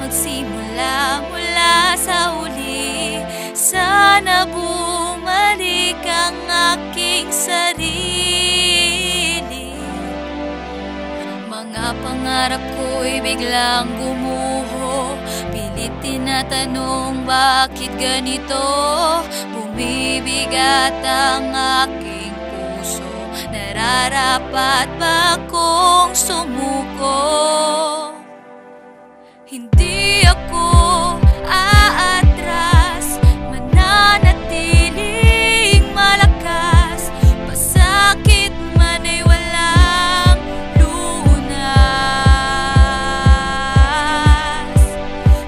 magsimula mula sa uli. Sana bumalik ang aking sarili. Mga pangarap ko'y biglang gumuho. Pilit tinatanong bakit ganito. Bumibigat ang aking puso. Nararapat ba kong sumuko? Hindi ako aatras, mananatiling malakas. Pasakit man ay walang lunas.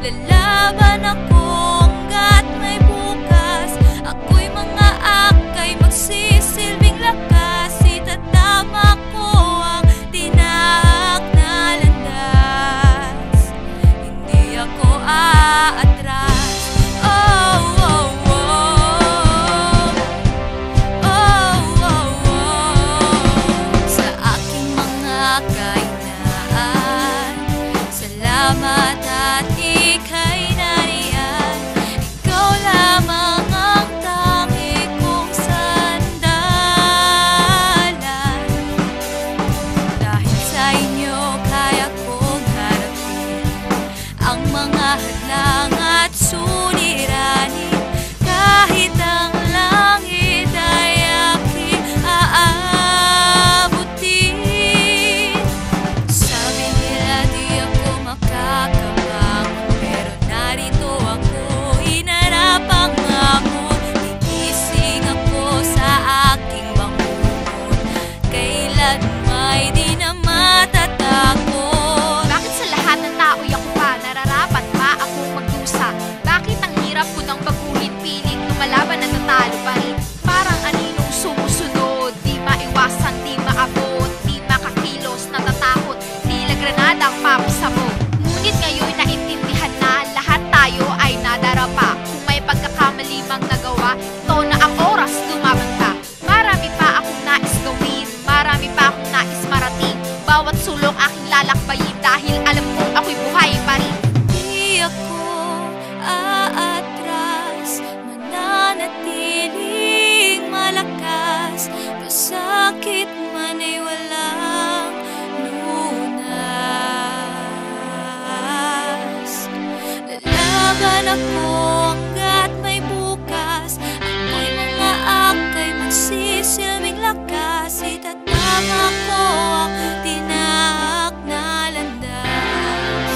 Lalaban ako hanggat may bukas. Ako'y mga akay magsisilbing lakas. Itatama ko ang tinahak na landas. Hindi ako aatras. Oh, oh, oh. Oh, oh, oh. Sa aking mga kainaan, salamat at ika'y nariyan. Ikaw lamang ang tangi kong sandalan. Dahil sa inyo kaya kong harapin ang mga hadlang at suliranin. Kahit ang langit ay aking aabutin. Sabi nila di ako makakabangon, pero narito ako, hinarap ang hamon. Gigising ako sa aking bangungot, kailan may di na matatakot. Bakit sa lahat ng tao'y ako pa? Nararapat ba akong magdusa? Bakit ang hirap ko nang baguhin? Piling lumalaban at natalo pa rin. Parang aninong sumusunod, di maiwasan, di maabot, di makakilos, natatakot. Tila granada ang papasabog. Ngunit ngayon naintindihan na lahat tayo ay nadarapa. Kung may pagkakamali mang nagawa, ito na ang oras, lumaban ka. Marami pa akong nais gawin, marami pa akong nais marating. Bawat sulok aking lalakbayin dahil alam kong ako'y buhay pa rin. Di ako aatras, mananatiling malakas. Pasakit man ay walang lunas. Lalaban ako hanggat may bukas. Ako'y mga akay magsisilbing lakas. Itatama ko ang tinahak na landas.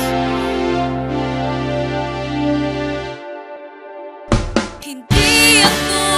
Hindi ako